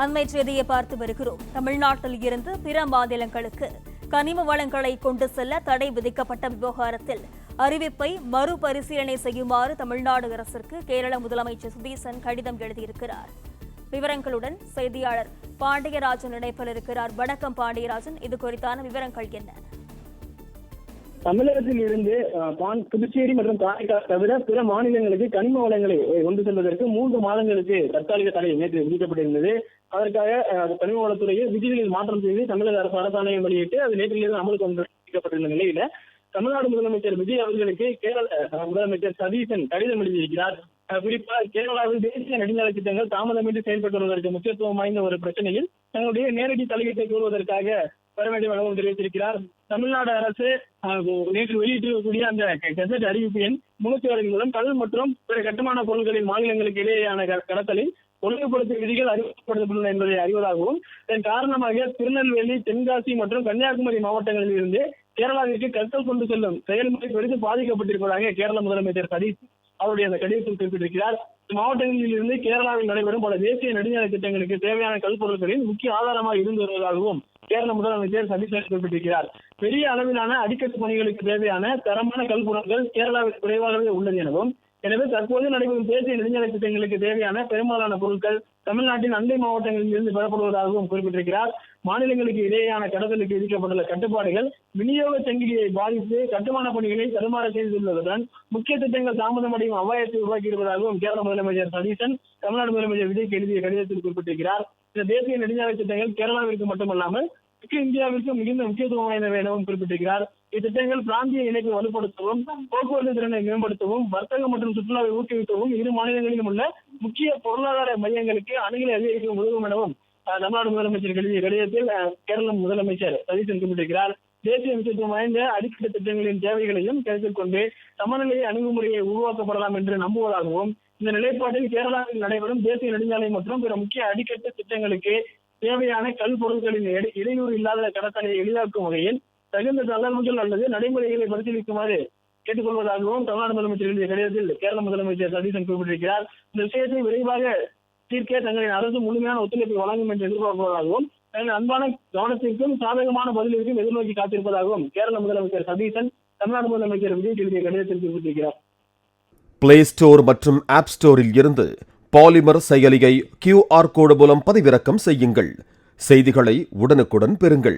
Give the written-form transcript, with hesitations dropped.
அண்மை செய்தியை பார்த்து வருகிறோம். தமிழ்நாட்டில் இருந்து பிற மாநிலங்களுக்கு கனிம வளங்களை கொண்டு செல்ல தடை விதிக்கப்பட்ட விவகாரத்தில் அறிவிப்பை மறுபரிசீலனை செய்யுமாறு தமிழ்நாடு அரசிற்கு கேரள முதலமைச்சர் சதீசன் கடிதம் எழுதியிருக்கிறார். விவரங்களுடன் செய்தியாளர் பாண்டியராஜன் இணைப்பில் இருக்கிறார். வணக்கம் பாண்டியராஜன், இது குறித்தான விவரங்கள் என்ன? தமிழகத்தில் இருந்து புதுச்சேரி மற்றும் காரைக்கால் தவிர பிற மாநிலங்களுக்கு கனிம வளங்களை கொண்டு செல்வதற்கு 3 மாதங்களுக்கு தற்காலிக தடை நேற்று விதிக்கப்பட்டிருந்தது. அதற்காக கனிம வளத்துறையில் விதிகளில் மாற்றம் செய்து தமிழக அரசு அரசாணையை வெளியிட்டு அது நேற்றிலிருந்து அமலுக்கு வைக்கப்பட்டிருந்த நிலையில தமிழ்நாடு முதலமைச்சர் விஜய் அவர்களுக்கு கேரள முதலமைச்சர் சதீசன் கடிதம் எழுதியிருக்கிறார். குறிப்பாக கேரளாவில் தேசிய நெடுஞ்சாலை திட்டங்கள் தாமதமின்றி செயல்பட்டு வருவதற்கு முக்கியத்துவம் வாய்ந்த ஒரு பிரச்சனையில் தங்களுடைய நேரடி தலையீட்டை கோருவதற்காக வர வேண்டிய வகையில் தெரிவித்திருக்கிறார். தமிழ்நாடு அரசு நேற்று வெளியிட்டிருக்கக்கூடிய அந்த கெசட் அறிவிப்பு எண் 306 மூலம் கல் மற்றும் பிற கட்டுமான பொருட்களின் மாநிலங்களுக்கு இடையேயான கடத்தலில் ஒழுங்குபடுத்தும் விதிகள் அறிமுகப்படுத்தப்பட்டுள்ளன என்பதை அறிவதாகவும் இதன் காரணமாக திருநெல்வேலி, தென்காசி மற்றும் கன்னியாகுமரி மாவட்டங்களில் இருந்து கேரளாவிற்கு கற்கள் கொண்டு செல்லும் செயல்முறை பெரிதும் பாதிக்கப்பட்டிருப்பதாக கேரள முதலமைச்சர் சதீஷ் அவருடைய அந்த கடிதத்தில் குறிப்பிட்டிருக்கிறார். மாவட்டங்களில் இருந்து கேரளாவில் நடைபெறும் பல தேசிய நெடுஞ்சாலை திட்டங்களுக்கு தேவையான கல்பொருட்களின் முக்கிய ஆதாரமாக இருந்து வருவதாகவும் கேரள முதலமைச்சர் சதீஷ் குறிப்பிட்டிருக்கிறார். பெரிய அளவிலான அடிக்கட்டு பணிகளுக்கு தேவையான தரமான கல்பொருட்கள் கேரளாவில் குறைவாகவே உள்ளது எனவும், எனவே தற்போது நடைபெறும் தேசிய நெடுஞ்சாலை திட்டங்களுக்கு தேவையான பெரும்பாலான பொருட்கள் தமிழ்நாட்டின் அண்டை மாவட்டங்களில் இருந்து பெறப்படுவதாகவும் குறிப்பிட்டிருக்கிறார். மாநிலங்களுக்கு இடையேயான கடத்தலுக்கு விதிக்கப்பட்டுள்ள கட்டுப்பாடுகள் விநியோக சங்கிலியை பாதித்து கட்டுமான பணிகளை தடுமாற செய்துள்ளதுடன் முக்கிய திட்டங்கள் தாமதமடையும் அபாயத்தை உருவாக்கியிருப்பதாகவும் கேரள முதலமைச்சர் சதீசன் தமிழ்நாடு முதலமைச்சர் விஜய்க்கு எழுதிய கடிதத்தில் குறிப்பிட்டிருக்கிறார். இந்த தேசிய நெடுஞ்சாலை திட்டங்கள் கேரளாவிற்கு மட்டுமல்லாமல் இந்தியாவிற்கு மிகுந்த முக்கியத்துவம் வாய்ந்தவை எனவும் குறிப்பிட்டிருக்கிறார். இத்திட்டங்கள் பிராந்திய இணைப்பை வலுப்படுத்தவும், போக்குவரத்து திறனை மேம்படுத்தவும், வர்த்தகம் மற்றும் சுற்றுலாவை ஊக்குவிக்கவும் இரு மாநிலங்களிலும் உள்ள முக்கிய பொருளாதார மையங்களுக்கு அணுகலை அதிகரிக்க உதவும் எனவும் தமிழ்நாடு முதலமைச்சர் எழுதிய கடிதத்தில் கேரள முதலமைச்சர் சதீசன் குறிப்பிட்டிருக்கிறார். தேசிய முக்கியத்துவம் வாய்ந்த அடிக்கட்டு திட்டங்களின் தேவைகளையும் கருத்தில் கொண்டு சமநிலை அணுகுமுறையை உருவாக்கப்படலாம் என்று நம்புவதாகவும், இந்த நிலைப்பாட்டில் கேரளாவில் நடைபெறும் தேசிய நெடுஞ்சாலை மற்றும் பிற முக்கிய அடிக்கட்டு திட்டங்களுக்கு தேவையான கல் பொருட்களின் இடையூறு இல்லாத கடத்தலை எளிதாக்கும் வகையில் தகுந்த தளர்வுகள் அல்லது நடைமுறைகளை பரிசீலிக்குமாறு கேட்டுக்கொள்வதாகவும் தமிழ்நாடு முதலமைச்சர் எழுதிய கடிதத்தில் கேரள முதலமைச்சர் சதீசன் குறிப்பிட்டிருக்கிறார். இந்த விஷயத்தை விரைவாக தீர்க்க தங்களின் அரசு முழுமையான ஒத்துழைப்பை வழங்கும் என்று எதிர்பார்ப்பதாகவும், தங்கள் அன்பான கவனத்திற்கும் சாதகமான பதிலிற்கும் எதிர்நோக்கி காத்திருப்பதாகவும் கேரள முதலமைச்சர் சதீசன் தமிழ்நாடு முதலமைச்சர் விஜய் எழுதிய கடிதத்தில் குறிப்பிட்டிருக்கிறார். பிளே ஸ்டோர் மற்றும் ஆப் ஸ்டோரில் இருந்து பாலிமர் செயலியை QR கோடு மூலம் பதிவிறக்கம் செய்யுங்கள். செய்திகளை உடனுக்குடன் பெறுங்கள்.